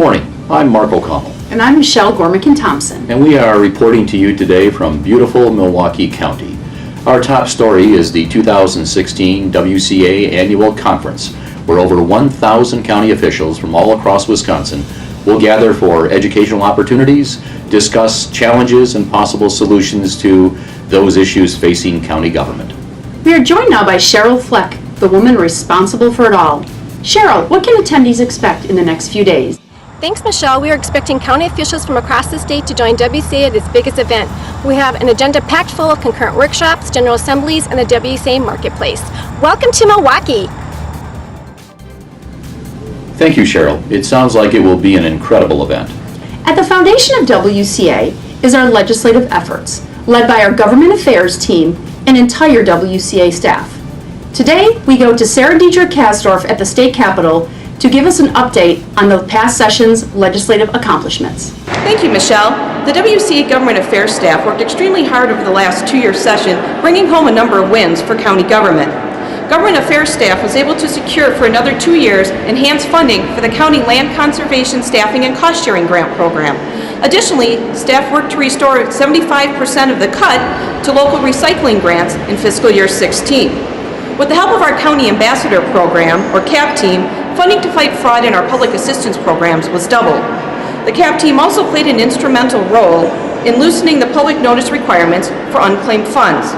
morning. I'm Mark O'Connell. And I'm Michelle Gormican-Thompson. And we are reporting to you today from beautiful Milwaukee County. Our top story is the 2016 WCA Annual Conference, where over 1,000 county officials from all across Wisconsin will gather for educational opportunities, discuss challenges and possible solutions to those issues facing county government. We are joined now by Cheryl Fleck, the woman responsible for it all. Cheryl, what can attendees expect in the next few days? Thanks, Michelle. We are expecting county officials from across the state to join WCA at its biggest event. We have an agenda packed full of concurrent workshops, general assemblies, and the WCA marketplace. Welcome to Milwaukee. Thank you, Cheryl. It sounds like it will be an incredible event. At the foundation of WCA is our legislative efforts, led by our government affairs team and entire WCA staff. Today, we go to Sarah Deidre Kasdorf at the state capitol to give us an update on the past session's legislative accomplishments. Thank you, Michelle. The WCA Government Affairs staff worked extremely hard over the last two-year session, bringing home a number of wins for county government. Government Affairs staff was able to secure for another 2 years enhanced funding for the county land conservation staffing and cost-sharing grant program. Additionally, staff worked to restore 75% of the cut to local recycling grants in fiscal year 16. With the help of our County Ambassador Program, or CAP team, funding to fight fraud in our public assistance programs was doubled. The CAP team also played an instrumental role in loosening the public notice requirements for unclaimed funds.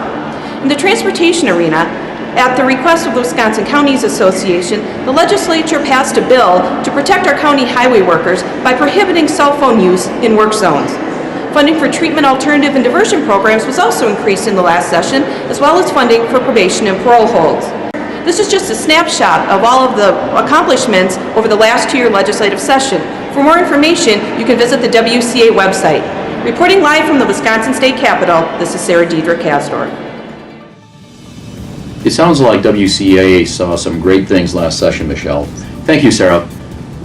In the transportation arena, at the request of the Wisconsin Counties Association, the legislature passed a bill to protect our county highway workers by prohibiting cell phone use in work zones. Funding for treatment alternative and diversion programs was also increased in the last session, as well as funding for probation and parole holds. This is just a snapshot of all of the accomplishments over the last two-year legislative session. For more information, you can visit the WCA website. Reporting live from the Wisconsin State Capitol, this is Sarah Deidre Kasdorf. It sounds like WCA saw some great things last session, Michelle. Thank you, Sarah.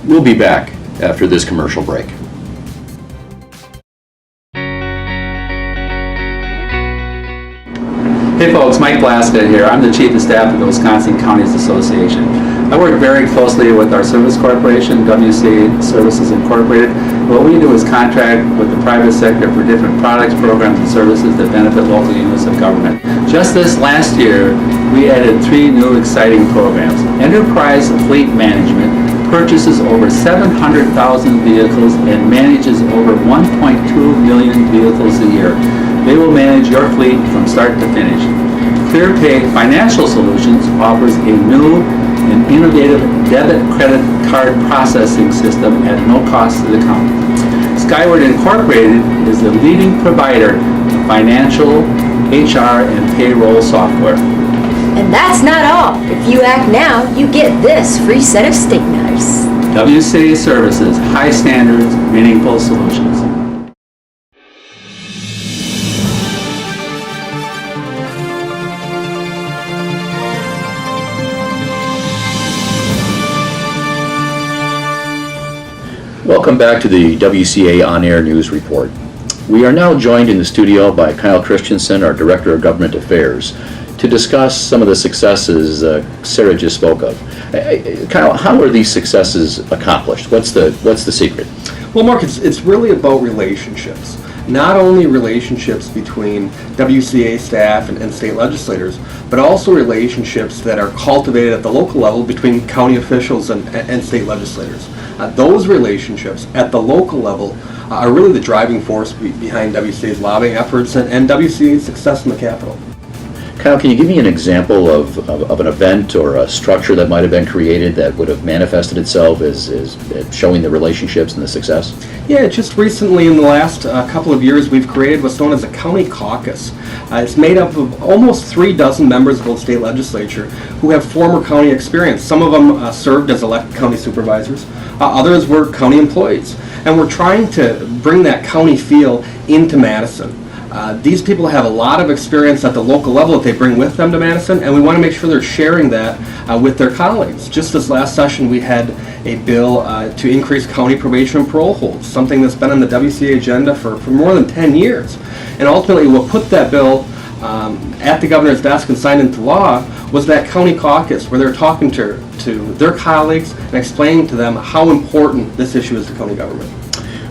We'll be back after this commercial break. Hey folks, Mike Blaska here. I'm the Chief of Staff of the Wisconsin Counties Association. I work very closely with our service corporation, WCA Services Incorporated. What we do is contract with the private sector for different products, programs, and services that benefit local units of government. Just this last year, we added 3 new exciting programs. Enterprise Fleet Management purchases over 700,000 vehicles and manages over 1.2 million vehicles a year. They will manage your fleet from start to finish. ClearPay Financial Solutions offers a new and innovative debit credit card processing system at no cost to the county. Skyward Incorporated is the leading provider of financial, HR, and payroll software. And that's not all. If you act now, you get this free set of steak knives. WCA Services, high standards, meaningful solutions. Welcome back to the WCA On Air News Report. We are now joined in the studio by Kyle Christensen, our Director of Government Affairs, to discuss some of the successes Sarah just spoke of. Kyle, how are these successes accomplished? What's the secret? Well, Mark, it's really about relationships. Not only relationships between WCA staff and state legislators, but also relationships that are cultivated at the local level between county officials and state legislators. Those relationships at the local level are really the driving force behind WCA's lobbying efforts and WCA's success in the Capitol. Kyle, can you give me an example of an event or a structure that might have been created that would have manifested itself as showing the relationships and the success? Yeah, just recently in the last couple of years, we've created what's known as a county caucus. It's made up of almost 36 members of the state legislature who have former county experience. Some of them served as elected county supervisors. Others were county employees. And we're trying to bring that county feel into Madison. These people have a lot of experience at the local level that they bring with them to Madison, and we want to make sure they're sharing that with their colleagues. Just this last session, we had a bill to increase county probation and parole holds, something that's been on the WCA agenda for more than 10 years. And ultimately, we'll put that bill at the governor's desk and signed into law was that county caucus where they're talking to their colleagues and explaining to them how important this issue is to county government.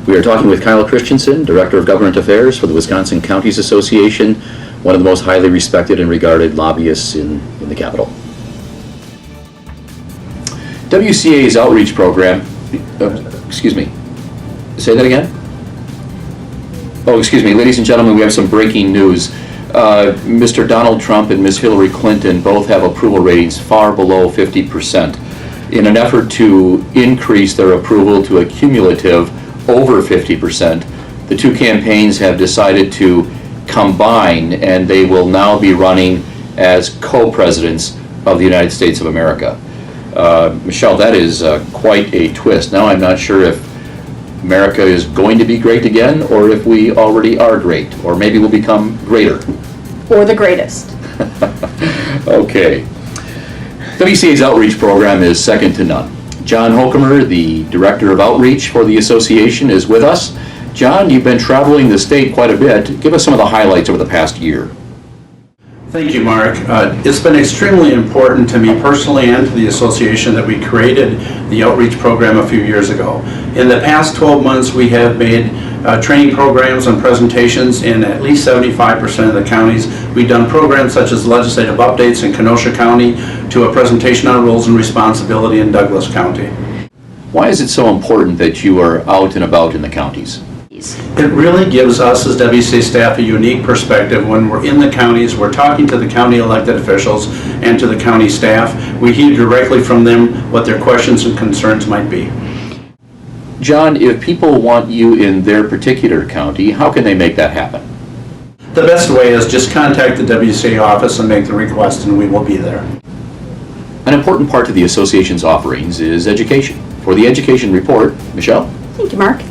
We are talking with Kyle Christensen, Director of Government Affairs for the Wisconsin Counties Association, one of the most highly respected and regarded lobbyists in the capital. WCA's outreach program, excuse me, say that again? Oh, excuse me, ladies and gentlemen, we have some breaking news. Mr. Donald Trump and Ms. Hillary Clinton both have approval ratings far below 50%. In an effort to increase their approval to a cumulative over 50%, the two campaigns have decided to combine, and they will now be running as co-presidents of the United States of America. Michelle, that is quite a twist. Now I'm not sure if America is going to be great again, or if we already are great, or maybe we'll become greater. Or the greatest. Okay. WCA's outreach program is second to none. John Hokemer, the Director of Outreach for the Association, is with us. John, you've been traveling the state quite a bit. Give us some of the highlights over the past year. Thank you, Mark. It's been extremely important to me personally and to the association that we created the outreach program a few years ago. In the past 12 months, we have made training programs and presentations in at least 75% of the counties. We've done programs such as legislative updates in Kenosha County to a presentation on roles and responsibility in Douglas County. Why is it so important that you are out and about in the counties? It really gives us as WCA staff a unique perspective. When we're in the counties, we're talking to the county elected officials and to the county staff. We hear directly from them what their questions and concerns might be. John, if people want you in their particular county, how can they make that happen? The best way is just contact the WCA office and make the request, and we will be there. An important part of the association's offerings is education. For the education report, Michelle? Thank you, Mark.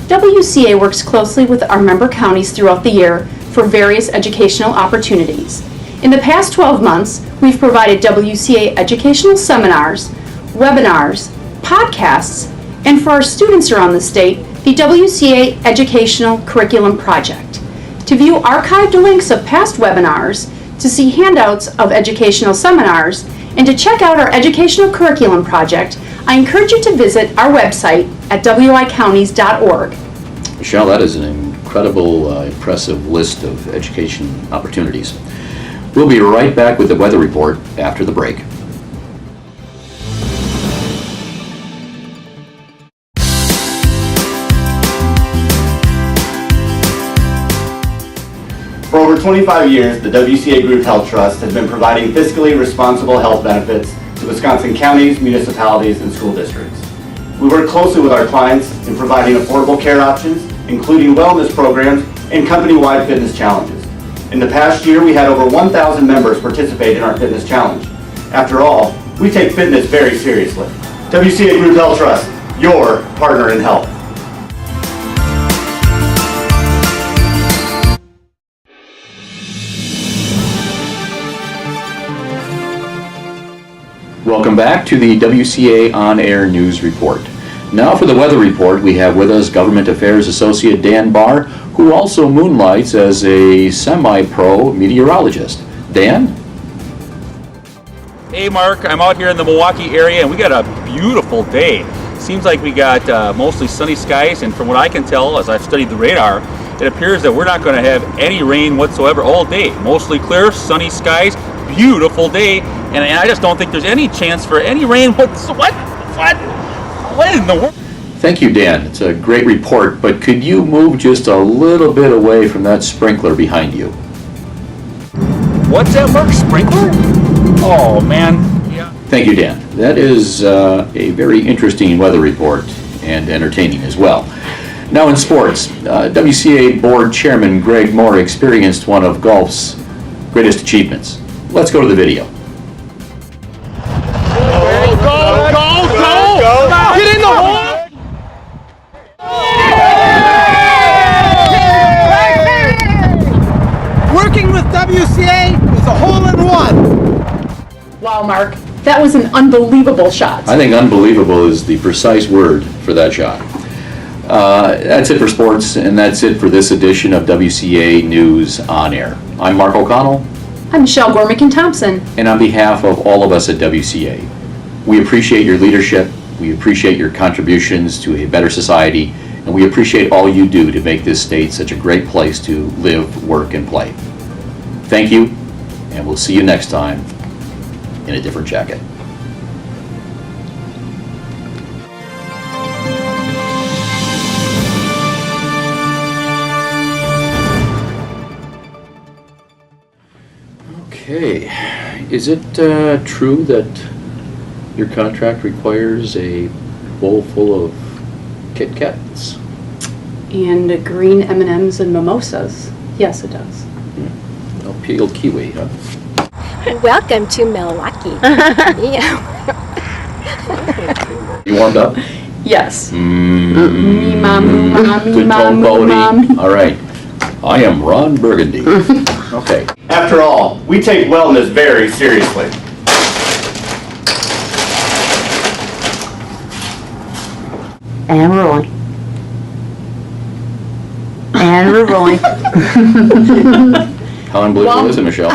WCA works closely with our member counties throughout the year for various educational opportunities. In the past 12 months, we've provided WCA educational seminars, webinars, podcasts, and for our students around the state, the WCA Educational Curriculum Project. To view archived links of past webinars, to see handouts of educational seminars, and to check out our educational curriculum project, I encourage you to visit our website at wicounties.org. Michelle, that is an incredible, impressive list of education opportunities. We'll be right back with the weather report after the break. For over 25 years, the WCA Group Health Trust has been providing fiscally responsible health benefits to Wisconsin counties, municipalities, and school districts. We work closely with our clients in providing affordable care options, including wellness programs and company-wide fitness challenges. In the past year, we had over 1,000 members participate in our fitness challenge. After all, we take fitness very seriously. WCA Group Health Trust, your partner in health. Welcome back to the WCA On Air News Report. Now for the weather report, we have with us Government Affairs Associate Dan Barr, who also moonlights as a semi-pro meteorologist. Dan? Hey Mark, I'm out here in the Milwaukee area and we got a beautiful day. Seems like we got mostly sunny skies, and from what I can tell as I've studied the radar, it appears that we're not going to have any rain whatsoever all day. Mostly clear, sunny skies, beautiful day, and I just don't think there's any chance for any rain. What in the world? Thank you, Dan. It's a great report, but could you move just a little bit away from that sprinkler behind you? What's that, Mark? Sprinkler? Oh, man. Yeah. Thank you, Dan. That is a very interesting weather report and entertaining as well. Now in sports, WCA Board Chairman Greg Moore experienced one of golf's greatest achievements. Let's go to the video. Get in the hole! Working with WCA is a hole-in-one. Wow, Mark, that was an unbelievable shot. I think unbelievable is the precise word for that shot. That's it for sports, and that's it for this edition of WCA News On Air. I'm Mark O'Connell, I'm Michelle Gormican-Thompson. and on behalf of all of us at WCA, we appreciate your leadership, we appreciate your contributions to a better society, and we appreciate all you do to make this state such a great place to live, work, and play. Thank you, and we'll see you next time in a different jacket. Okay, is it true that your contract requires a bowl full of Kit Kats? And green M&Ms and mimosas. Yes, it does. No peeled kiwi, huh? Welcome to Milwaukee. Yeah. You warmed up? Yes. Good Me, tone mom. quality. All right. I am Ron Burgundy. Okay. After all, we take wellness very seriously. And we're rolling. And we're rolling. How unbelievable is it, Michelle?